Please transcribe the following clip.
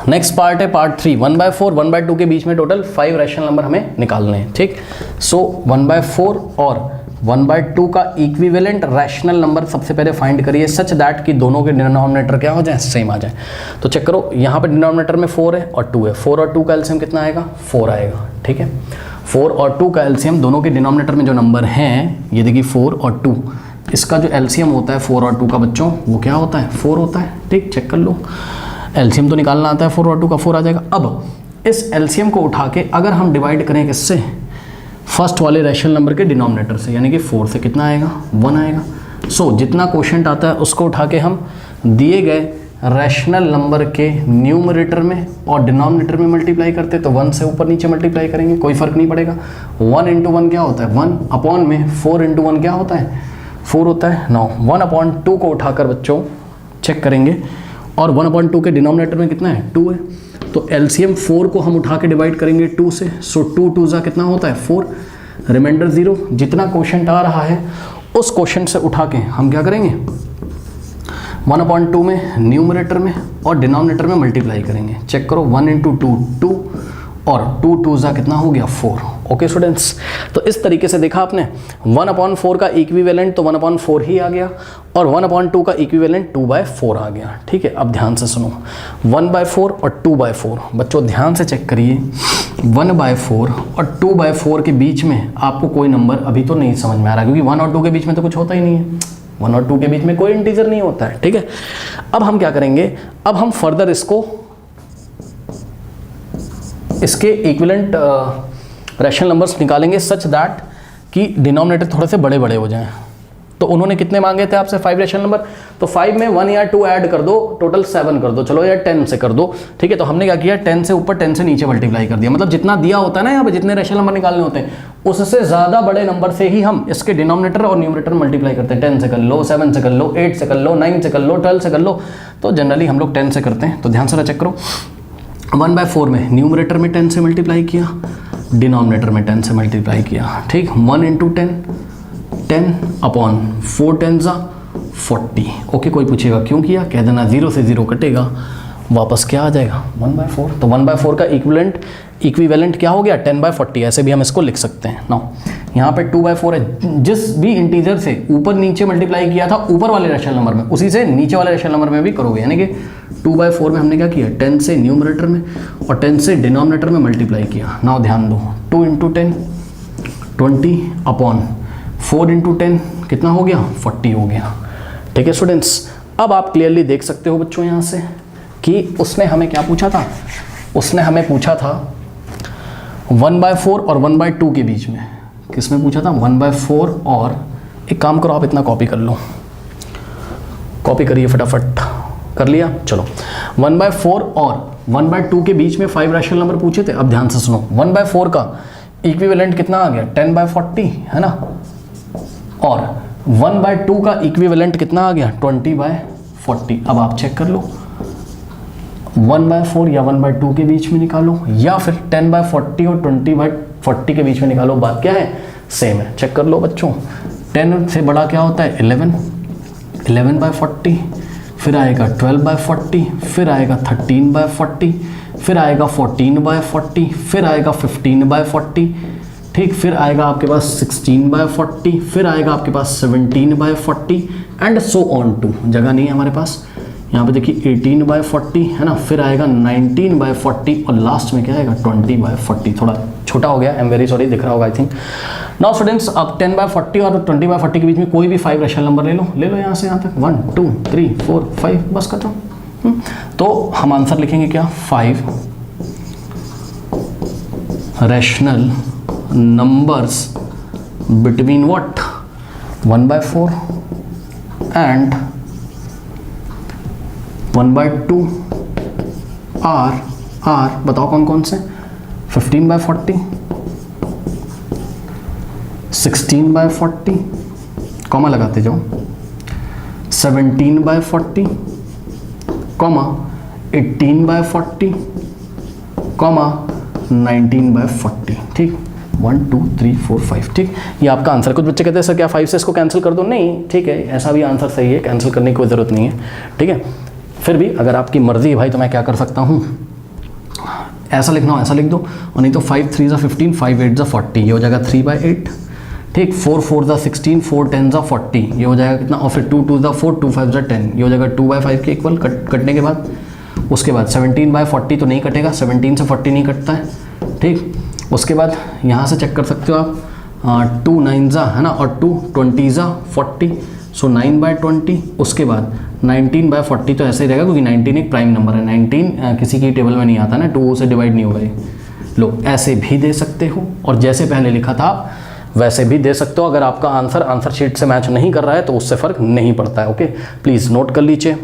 Next part है part 3। 1/4 1/2 के बीच में टोटल 5 रैशनल नंबर हमें निकालने हैं। ठीक, सो 1/4 और 1/2 का इक्विवेलेंट रैशनल नंबर सबसे पहले फाइंड करिए सच दैट कि दोनों के डिनोमिनेटर क्या हो जाए, सेम आ जाए। तो चेक करो, यहाँ पे डिनोमिनेटर में 4 है और 2 है। 4 और 2 का एलसीएम कितना आएगा, 4 आएगा। ठीक है, 4 और 2 का एलसीएम, दोनों के डिनोमिनेटर में जो नंबर हैं ये देखिए 4 और 2, इसका जो एलसीएम होता है 4 और 2 का बच्चों वो क्या होता है, 4 होता है। ठीक, चेक कर लो, एलसीएम तो निकालना आता है, 4 और 2 का 4 आ जाएगा। अब इस एलसीएम को उठा के अगर हम डिवाइड करें किससे, फर्स्ट वाले रैशनल नंबर के डिनोमिनेटर से, यानी कि 4 से कितना आएगा, 1 आएगा। सो जितना क्वोशंट आता है उसको उठा के हम दिए गए रैशनल नंबर के न्यूमरेटर में और डिनोमिनेटर में मल्टीप्लाई करते, तो 1 से ऊपर नीचे मल्टीप्लाई करेंगे, कोई फर्क नहीं पड़ेगा। 1 इंटू 1 क्या होता है, 1 अपॉन में 4 इंटू 1 क्या होता है, 4 होता है। 9 1/2 को उठाकर बच्चों चेक करेंगे और 1/2 के डिनोमिनेटर में कितना है, 2 है। तो एलसीएम 4 को हम उठा के डिवाइड करेंगे 2 से, सो 2 2 जा कितना होता है, 4, रिमाइंडर 0। जितना क्वोशंट आ रहा है उस क्वोशंट से उठा के हम क्या करेंगे, 1/2 में न्यूमरेटर में और डिनोमिनेटर में मल्टीप्लाई करेंगे। चेक करो, 1 इंटू 2 2 और 2 2 जा कितना हो गया, 4। ओके स्टूडेंट्स, तो इस तरीके से देखा आपने 1/4 का इक्विवेलेंट तो 1/4 ही आ गया और 1/2 का इक्विवेलेंट 2/4 आ गया। ठीक है, अब ध्यान से सुनो, 1/4 और 2/4 बच्चों ध्यान से चेक करिए। 1/4 और 2/4 के बीच में आपको कोई नंबर अभी तो नहीं समझ में आ रहा, क्योंकि 1 और 2 के बीच में तो कुछ होता ही नहीं है। 1 और 2 के बीच में कोई इंटीजर नहीं होता है। ठीक है, अब हम क्या करेंगे, अब हम फर्दर इसके इक्विवेलेंट रैशनल नंबर्स निकालेंगे सच दैट कि डिनोमिनेटर थोड़े से बड़े बड़े हो जाएं। तो उन्होंने कितने मांगे थे आपसे, 5 रैशनल नंबर, तो 5 में 1 या 2 ऐड कर दो, टोटल 7 कर दो, चलो यार 10 से कर दो। ठीक है, तो हमने क्या किया, 10 से ऊपर 10 से नीचे मल्टीप्लाई कर दिया। मतलब जितना दिया होता है ना यहाँ पे, जितने रैशनल नंबर निकालने होते हैं उससे ज़्यादा बड़े नंबर से ही हम इसके डिनोमिनेटर और न्यूमरेटर मल्टीप्लाई करते हैं। 10 से कर लो, 7 से कर लो, 8 से कर लो, 9 से कर लो, 12 से कर लो, तो जनरली हम लोग 10 से करते हैं। तो ध्यान से चेक करो, 1/4 में न्यूमरेटर में 10 से मल्टीप्लाई किया, डिनोमिनेटर में 10 से मल्टीप्लाई किया। ठीक, 1 इंटू 10 10 अपॉन 4 10 जा 40। ओके, कोई पूछेगा क्यों किया, कह देना 0 से 0 कटेगा, वापस क्या आ जाएगा, 1/4। तो 1/4 का इक्विवेलेंट क्या हो गया, 10/40। ऐसे भी हम इसको लिख सकते हैं। नाउ यहाँ पे 2/4 है, जिस भी इंटीजर से ऊपर नीचे मल्टीप्लाई किया था ऊपर वाले रैशनल नंबर में, उसी से नीचे वाले रैशनल नंबर में भी करोगे। यानी कि 2/4 में हमने क्या किया, 10 से न्यूमरेटर में और 10 से डिनोमिनेटर में मल्टीप्लाई किया। नाउ ध्यान दो, 2 इंटू 10 20 अपॉन 4 इंटू 10 कितना हो गया, 40 हो गया। ठीक है स्टूडेंट्स, अब आप क्लियरली देख सकते हो बच्चों यहाँ से कि उसने हमें क्या पूछा था, उसने हमें पूछा था 1/4 और 1/2 के बीच में। किसमें पूछा था, 1/4 और, एक काम करो आप इतना कॉपी कर लो, कॉपी करिए फटाफट, कर लिया, चलो। 1/4 और 1/2 के बीच में 5 रैशनल नंबर पूछे थे। अब ध्यान से सुनो, 1/4 का इक्विवेलेंट कितना आ गया, 10/40 है ना, और 1/2 का इक्विवेलेंट कितना आ गया, 20/40। अब आप चेक कर लो, 1/4 या 1/2 के बीच में निकालो, या फिर 10/40 और 20/40 के बीच में निकालो, बात क्या है, सेम है। चेक कर लो बच्चों, 10 से बड़ा क्या होता है, 11, 11/40, फिर आएगा 12/40, फिर आएगा 13/40, फिर आएगा 14/40, फिर आएगा 15/40। ठीक, फिर आएगा आपके पास 16/40, फिर आएगा आपके पास 17/40 एंड सो ऑन टू। जगह नहीं है हमारे पास, यहाँ पे देखिए 18/40 है ना, फिर आएगा 19/40 और लास्ट में क्या आएगा, 20/40। थोड़ा छोटा हो गया, आई एम वेरी सॉरी, दिख रहा होगा आई थिंक। नाउ स्टूडेंट्स, अब 10/40 और 20/40 के बीच में कोई भी 5 रैशनल नंबर ले लो यहाँ से यहाँ तक, 1 2 3 4 5, बस खत्म। तो हम आंसर लिखेंगे क्या, 5 rational numbers between what, 1/4 and 1/2 are बताओ कौन कौन से, 15/40, 16/40, कॉमा लगाते जाओ, 17/40, कॉमा 18/40, कॉमा 19/40। ठीक, 1 2 3 4 5। ठीक, ये आपका आंसर। कुछ बच्चे कहते हैं सर क्या 5 से इसको कैंसिल कर दो, नहीं ठीक है, ऐसा भी आंसर सही है, कैंसिल करने की कोई ज़रूरत नहीं है। ठीक है, फिर भी अगर आपकी मर्ज़ी है भाई तो मैं क्या कर सकता हूँ, ऐसा लिखना हो ऐसा लिख दो, और नहीं तो 5 3 ज़ा 15, 5 8 ज़ा 40, ये हो जाएगा 3/8, ठीक। 4 4 ज़ा 16, 4 10 ज़ा 40, ये हो जाएगा कितना, और फिर 2 2 ज़ा 4, 2 5 ज़ा 10, ये हो जाएगा 2/5 के इक्वल कटने के बाद। उसके बाद 17/40 तो नहीं कटेगा, 17 से 40 नहीं कटता है, ठीक। उसके बाद यहाँ से चेक कर सकते हो आप, 2 9 ज़ा है ना, और 2 20 ज़ा 40, सो 9/20। उसके बाद 19/40 तो ऐसे ही रहेगा क्योंकि 19 एक प्राइम नंबर है, 19 किसी की टेबल में नहीं आता ना, 2 से डिवाइड नहीं होगा ये। लो ऐसे भी दे सकते हो, और जैसे पहले लिखा था वैसे भी दे सकते हो। अगर आपका आंसर शीट से मैच नहीं कर रहा है तो उससे फ़र्क नहीं पड़ता है। ओके, प्लीज़ नोट कर लीजिए।